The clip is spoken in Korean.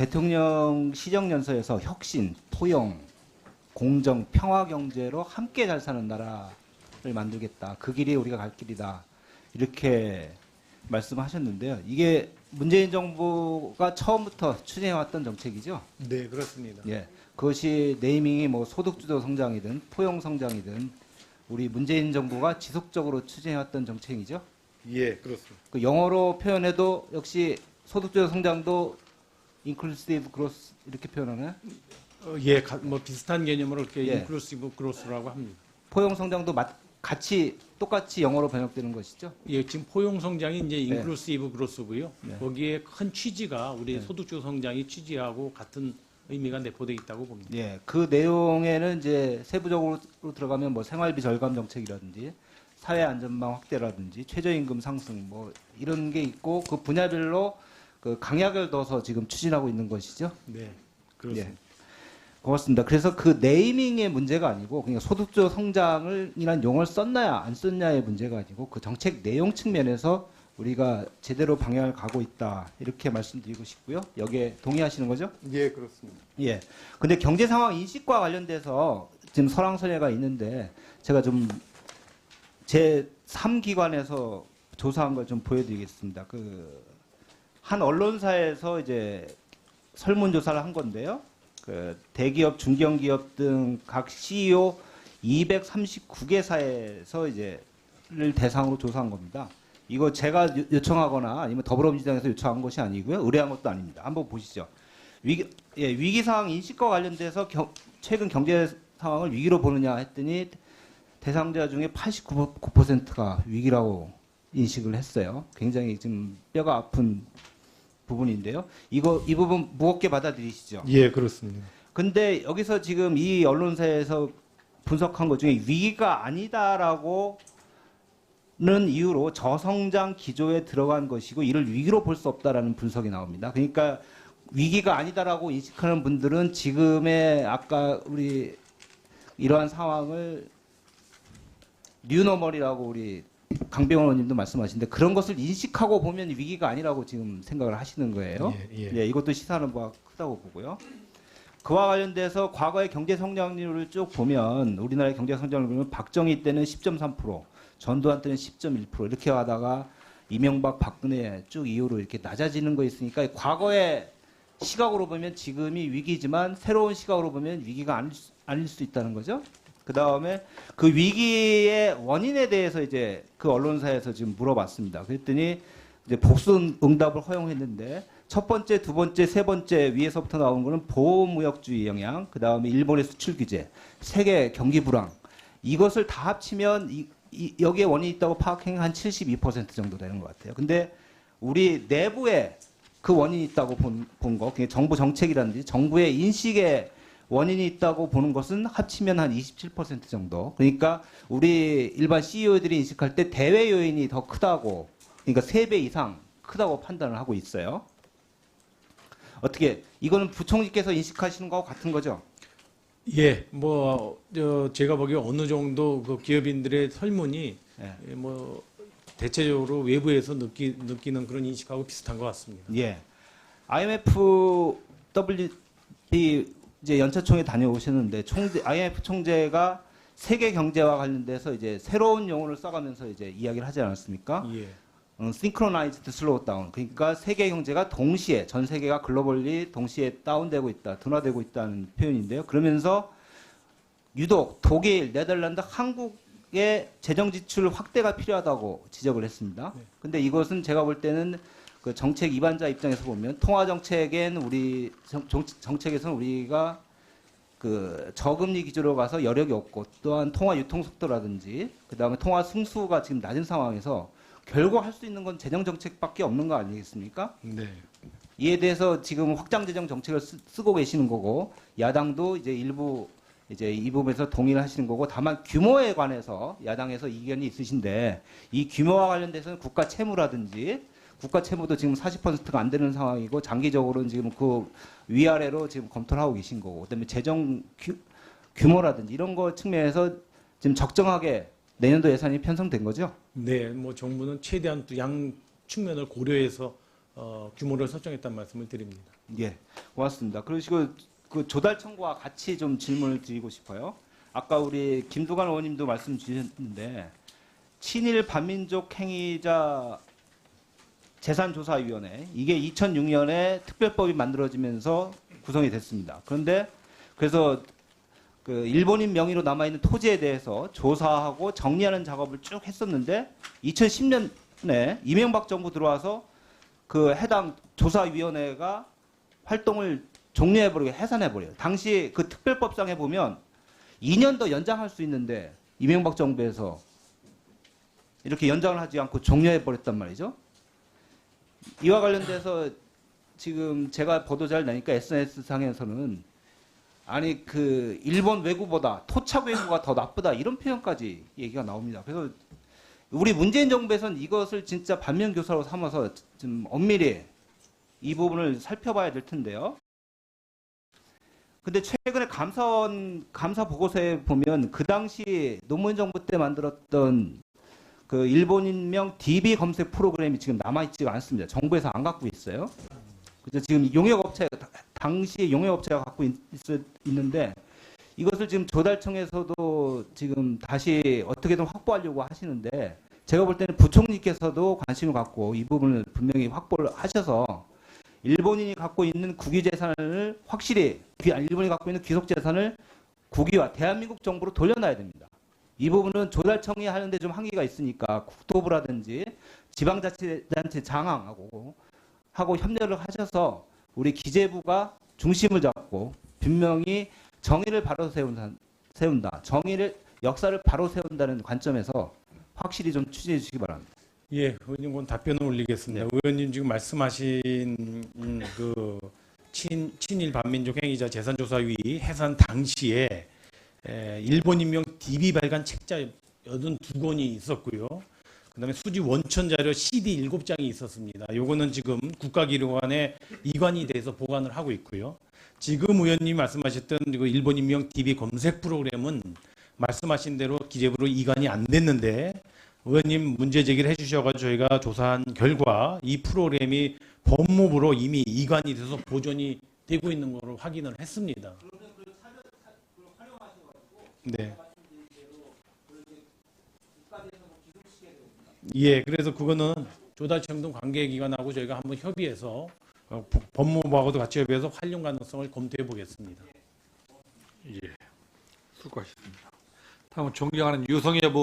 대통령 시정연설에서 혁신, 포용, 공정, 평화 경제로 함께 잘 사는 나라를 만들겠다. 그 길이 우리가 갈 길이다. 이렇게 말씀하셨는데요. 이게 문재인 정부가 처음부터 추진해왔던 정책이죠. 네, 그렇습니다. 예, 그것이 네이밍이 뭐 소득주도 성장이든 포용 성장이든 우리 문재인 정부가 지속적으로 추진해왔던 정책이죠. 예, 그렇습니다. 그 영어로 표현해도 역시 소득주도 성장도 inclusive growth 이렇게 표현하나요? 예, 뭐 비슷한 개념으로 이렇게 예. 인클루시브 그로스라고 합니다. 포용 성장도 같이 똑같이 영어로 번역되는 것이죠. 예, 지금 포용 성장이 이제 네. 인클루시브 그로스고요. 네. 거기에 큰 취지가 우리 네. 소득주도 성장의 취지하고 같은 의미가 내포되어 있다고 봅니다. 예, 그 내용에는 이제 세부적으로 들어가면 뭐 생활비 절감 정책이라든지 사회 안전망 확대라든지 최저임금 상승 뭐 이런 게 있고 그 분야별로 그 강약을 둬서 지금 추진하고 있는 것이죠. 네, 그렇습니다. 예, 고맙습니다. 그래서 그 네이밍의 문제가 아니고 그냥 소득주도 성장을이란 용어를 썼나야 안 썼냐의 문제가 아니고 그 정책 내용 측면에서 우리가 제대로 방향을 가고 있다 이렇게 말씀드리고 싶고요. 여기에 동의하시는 거죠? 예, 그렇습니다. 예. 근데 경제 상황 인식과 관련돼서 지금 설왕설래가 있는데 제가 좀 제 3기관에서 조사한 걸 좀 보여드리겠습니다. 한 언론사에서 이제 설문조사를 한 건데요. 대기업, 중견기업 등 각 CEO 239개사에서 이제를 대상으로 조사한 겁니다. 이거 제가 요청하거나 아니면 더불어민주당에서 요청한 것이 아니고요. 의뢰한 것도 아닙니다. 한번 보시죠. 위기 상황 인식과 관련돼서 최근 경제 상황을 위기로 보느냐 했더니 대상자 중에 89%가 위기라고 인식을 했어요. 굉장히 지금 뼈가 아픈 부분인데요. 이 부분 무겁게 받아들이시죠? 예, 그렇습니다. 근데 여기서 지금 이 언론사에서 분석한 것 중에 위기가 아니다라고는 이유로 저성장 기조에 들어간 것이고 이를 위기로 볼 수 없다라는 분석이 나옵니다. 그러니까 위기가 아니다라고 인식하는 분들은 지금의 아까 우리 이러한 상황을 뉴노멀이라고 우리 강병원 의원님도 말씀하시는데 그런 것을 인식하고 보면 위기가 아니라고 지금 생각을 하시는 거예요. 예. 이것도 시사하는 바가 크다고 보고요. 그와 관련돼서 과거의 경제 성장률을 쭉 보면 우리나라의 경제 성장률을 보면 박정희 때는 10.3%, 전두환 때는 10.1% 이렇게 가다가 이명박, 박근혜 쭉 이후로 이렇게 낮아지는 거 있으니까 과거의 시각으로 보면 지금이 위기지만 새로운 시각으로 보면 위기가 아닐 수 있다는 거죠. 그 다음에 그 위기의 원인에 대해서 이제 그 언론사에서 지금 물어봤습니다. 그랬더니 이제 복수 응답을 허용했는데 첫 번째, 두 번째, 세 번째 위에서부터 나오는 거는 보호무역주의 영향, 그 다음에 일본의 수출 규제, 세계 경기 불황 이것을 다 합치면 여기에 원인이 있다고 파악한 한 72% 정도 되는 것 같아요. 근데 우리 내부에 그 원인이 있다고 본 거, 그게 정부 정책이라든지 정부의 인식에 원인이 있다고 보는 것은 합치면 한 27% 정도. 그러니까 우리 일반 CEO들이 인식할 때 대외 요인이 더 크다고, 그러니까 3배 이상 크다고 판단을 하고 있어요. 어떻게, 이거는 부총리께서 인식하시는 거하고 같은 거죠? 예, 제가 보기에 어느 정도 그 기업인들의 설문이 예. 뭐 대체적으로 외부에서 느끼는 그런 인식하고 비슷한 것 같습니다. 예. IMF, WB 이제 연차총회 다녀오셨는데 IMF 총재가 세계 경제와 관련돼서 이제 새로운 용어를 써가면서 이제 이야기를 하지 않았습니까? 예. Synchronized slowdown. 그러니까 세계 경제가 동시에 전 세계가 글로벌리 동시에 다운되고 있다, 둔화되고 있다는 표현인데요. 그러면서 유독 독일, 네덜란드, 한국의 재정 지출 확대가 필요하다고 지적을 했습니다. 근데 이것은 제가 볼 때는 그 정책 입안자 입장에서 보면 통화 정책엔 정책에서는 우리가 그 저금리 기조로 가서 여력이 없고 또한 통화 유통 속도라든지 그다음에 통화 승수가 지금 낮은 상황에서 결국 할 수 있는 건 재정 정책밖에 없는 거 아니겠습니까? 네. 이에 대해서 지금 확장 재정 정책을 쓰고 계시는 거고 야당도 이제 일부 이제 이 부분에서 동의를 하시는 거고 다만 규모에 관해서 야당에서 이견이 있으신데 이 규모와 관련돼서는 국가 채무라든지 국가 채무도 지금 40%가 안 되는 상황이고 장기적으로는 지금 그 위아래로 지금 검토를 하고 계신 거고 그다음에 재정 규모라든지 이런 거 측면에서 지금 적정하게 내년도 예산이 편성된 거죠? 네, 뭐 정부는 최대한 또 양 측면을 고려해서 규모를 설정했다는 말씀을 드립니다. 예, 고맙습니다. 그리고 그 조달 청구와 같이 좀 질문을 드리고 싶어요. 아까 우리 김두관 의원님도 말씀 주셨는데 친일 반민족 행위자 재산조사위원회 이게 2006년에 특별법이 만들어지면서 구성이 됐습니다. 그런데 그래서 그 일본인 명의로 남아있는 토지에 대해서 조사하고 정리하는 작업을 쭉 했었는데 2010년에 이명박 정부 들어와서 그 해당 조사위원회가 활동을 종료해버리고 해산해버려요. 당시 그 특별법상에 보면 2년 더 연장할 수 있는데 이명박 정부에서 이렇게 연장을 하지 않고 종료해버렸단 말이죠. 이와 관련돼서 지금 제가 보도자를 내니까 SNS상에서는 아니 그 일본 외구보다 토착 외구가 더 나쁘다 이런 표현까지 얘기가 나옵니다. 그래서 우리 문재인 정부에서는 이것을 진짜 반면교사로 삼아서 좀 엄밀히 이 부분을 살펴봐야 될 텐데요. 근데 최근에 감사 보고서에 보면 그 당시 노무현 정부 때 만들었던 그 일본인명 DB 검색 프로그램이 지금 남아있지가 않습니다. 정부에서 안 갖고 있어요. 그래서 지금 용역업체, 당시 용역업체가 갖고 있는데 이것을 지금 조달청에서도 지금 다시 어떻게든 확보하려고 하시는데 제가 볼 때는 부총리께서도 관심을 갖고 이 부분을 분명히 확보를 하셔서 일본인이 갖고 있는 국유재산을 확실히, 일본이 갖고 있는 귀속재산을 국유와 대한민국 정부로 돌려놔야 됩니다. 이 부분은 조달청이 하는데 좀 한계가 있으니까 국토부라든지 지방자치단체 장항하고 협력을 하셔서 우리 기재부가 중심을 잡고 분명히 정의를 바로 세운다. 정의를 역사를 바로 세운다는 관점에서 확실히 좀 추진해 주시기 바랍니다. 예, 의원님 그 답변을 올리겠습니다. 네. 의원님 지금 말씀하신 그 친일 반민족 행위자 재산조사위 해산 당시에 일본 인명 DB 발간 책자 82권이 있었고요. 그다음에 수지 원천 자료 CD 7장이 있었습니다. 요거는 지금 국가기록원에 이관이 돼서 보관을 하고 있고요. 지금 의원님이 말씀하셨던 그 일본 인명 DB 검색 프로그램은 말씀하신 대로 기재부로 이관이 안 됐는데 의원님 문제 제기를 해주셔가지고 저희가 조사한 결과 이 프로그램이 법무부로 이미 이관이 돼서 보존이 되고 있는 것을 확인을 했습니다. 네. 예, 그래서 그거는 조달청 등 관계기관하고 저희가 한번 협의해서 법무부하고도 같이 협의해서 활용 가능성을 검토해 보겠습니다. 예, 수고하셨습니다. 다음은 존경하는 유성애 부